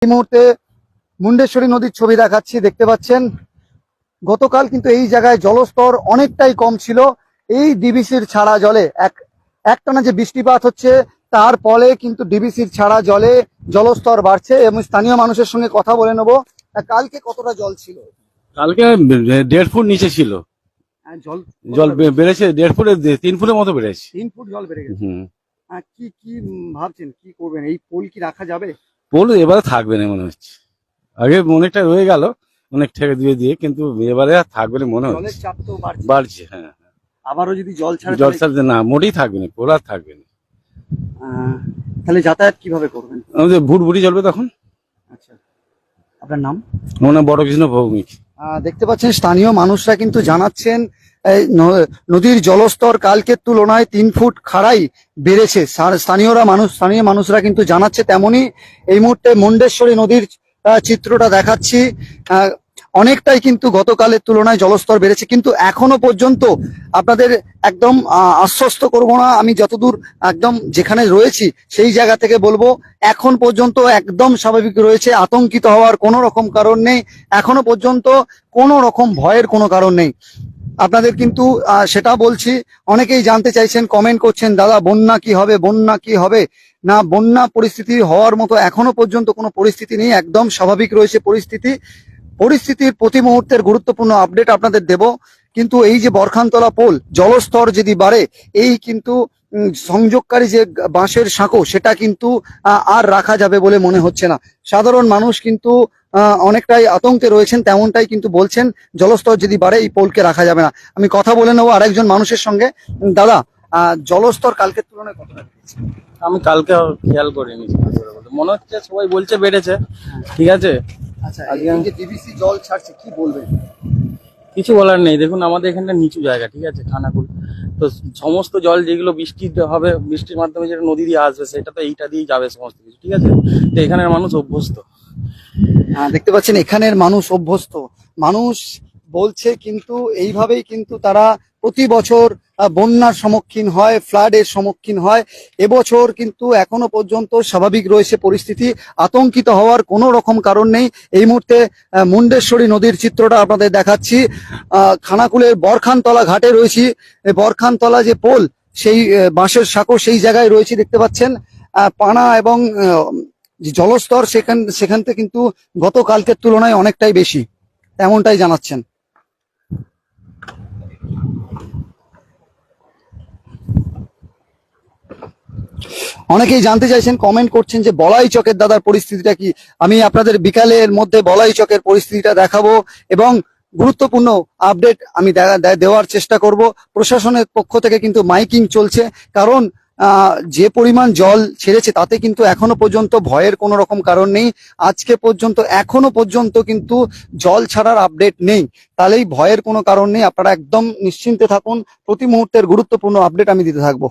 এই মুহূর্তে মুন্ডেশ্বরী নদীর ছবি দেখাচ্ছি, দেখতে পাচ্ছেন গতকাল কিন্তু এই জায়গায় জলস্তর অনেকটাই কম ছিল। এই ডিবিসির ছাড়া জলে একটানা যে বৃষ্টিপাত হচ্ছে তার ফলে কিন্তু ডিবিসির ছাড়া জলে জলস্তর বাড়ছে এবং স্থানীয় মানুষের সঙ্গে কথা বলে নেবো। কালকে কতটা জল ছিল? কালকে 1.5 ফুট নিচে ছিল। জল জল বেড়েছে 1.5 ফুটে 3 ফুটের মতো বেড়েছে। 3 ফুট জল বেড়ে গেছে। হুম। কি কি ভাবছেন, কি করবেন? এই পোল কি রাখা যাবে? পোল এবারে থাকবে না মনে হচ্ছে। আগে অনেকটা রয়ে গেল, অনেক ঠেকে দিয়ে কিন্তু এবারে আর থাকবে না মনে হচ্ছে। জলের চাপ তো বাড়ছে। হ্যাঁ, আবারও যদি জল ছাড়ে জল ছাড়তে না, মোটেই থাকবে না, পোল আর থাকবে না। তাহলে যাতায়াত কিভাবে করবেন? আমাদের ভুটভুটি চলবে তখন। আচ্ছা, আপনার নাম? আমার নাম বড়কৃষ্ণ ভৌমিক। দেখতে পাচ্ছেন স্থানীয় মানুষরা কিন্তু জানাচ্ছেন নদীর জলস্তর কালকের তুলনায় 3 ফুট খাড়াই বেড়েছে। স্থানীয় মানুষরা কিন্তু জানাচ্ছে। তেমনি এই মুহূর্তে মুন্ডেশ্বরী নদীর চিত্রটা দেখাচ্ছি। অনেকটাই কিন্তু গতকালের তুলনায় জলস্তর বেড়েছে, কিন্তু এখনো পর্যন্ত আপনাদের একদম আশ্বস্ত করব না। আমি যতদূর একদম যেখানে রয়েছি সেই জায়গা থেকে বলবো এখন পর্যন্ত একদম স্বাভাবিক রয়েছে। আতঙ্কিত হওয়ার কোনো রকম কারণ নেই, এখনো পর্যন্ত কোনো রকম ভয়ের কোনো কারণ নেই। আপনাদের কিন্তু সেটা বলছি। অনেকেই জানতে চাইছেন, কমেন্ট করছেন, দাদা বন্যা কি হবে, বন্যা কি হবে? না, বন্যা পরিস্থিতি হওয়ার মতো এখনো পর্যন্ত কোনো পরিস্থিতি নেই, একদম স্বাভাবিক রয়েছে পরিস্থিতির প্রতি মুহূর্তের গুরুত্বপূর্ণ আপডেট আপনাদের দেব। কিন্তু এই যে বরখানতলা পোল জলস্তর যদি বাড়ে, এই কিন্তু সংযোগকারী যে বাঁশের সাঁকো সেটা কিন্তু আর রাখা যাবে বলে মনে হচ্ছে না। সাধারণ মানুষ কিন্তু অনেকটাই আতঙ্কে রয়েছেন, তেমনটাই কিন্তু বলছেন। জলস্তর যদি বাড়ে এই পোলকে রাখা যাবে না। আমি কথা বলে নেবো আরেকজন মানুষের সঙ্গে। দাদা, জলস্তর কালকের তুলনায় কতটা বেড়েছে? আমি কালকে খেয়াল করিনি, মনে হচ্ছে সবাই বলছে বেড়েছে। ঠিক আছে, আচ্ছা, এই যে ডিবিসি জল ছাড়ছে, কি বলবেন? কিছু বলার নেই। দেখুন আমাদের এখানটা নিচু জায়গা, ঠিক আছে, খানাকুল। তো সমস্ত জল যেগুলো বৃষ্টিতে হবে, বৃষ্টির মাধ্যমে যেটা নদী দিয়ে আসবে, সেটা তো এইটা দিয়েই যাবে সমস্ত কিছু, ঠিক আছে। তো এখানের মানুষ অভ্যস্ত। দেখতে পাচ্ছেন এখানের মানুষ অভ্যস্ত। মানুষ বলছে কিন্তু এইভাবেই কিন্তু তারা প্রতি বছর বন্যার সম্মুখীন হয়, ফ্লাডের সম্মুখীন হয়। এবছর কিন্তু এখনো পর্যন্ত স্বাভাবিক রয়েছে পরিস্থিতি, আতঙ্কিত হওয়ার কোনো রকম কারণ নেই। এই মুহূর্তে মুন্ডেশ্বরী নদীর চিত্রটা আপনাদের দেখাচ্ছি। খানাকুলের বরখানতলা ঘাটে রয়েছি। বরখানতলা যে পোল, সেই বাঁশের সাঁকো সেই জায়গায় রয়েছে, দেখতে পাচ্ছেন। পানা এবং যে জলস্তর সেখান থেকে কিন্তু গতকালকের তুলনায় অনেকটাই বেশি, এমনটাই জানাচ্ছেন। অনেকেই জানতে চাইছেন, কমেন্ট করছেন যে বলাই চকের দাদার পরিস্থিতিটা কি। আমি আপনাদের বিকালের মধ্যে বলাই চকের পরিস্থিতিটা দেখাবো এবং গুরুত্বপূর্ণ আপডেট আমি দেওয়ার চেষ্টা করব। প্রশাসনের পক্ষ থেকে কিন্তু মাইকিং চলছে, কারণ যে পরিমাণ জল ছেড়েছে তাতে কিন্তু এখনো পর্যন্ত ভয়ের কোনো রকম কারণ নেই। আজকে পর্যন্ত এখনো পর্যন্ত কিন্তু জল ছাড়ার আপডেট নেই, তাহলেই ভয়ের কোনো কারণ নেই। আপনারা একদম নিশ্চিন্তে থাকুন, প্রতি মুহূর্তের গুরুত্বপূর্ণ আপডেট আমি দিতে থাকবো।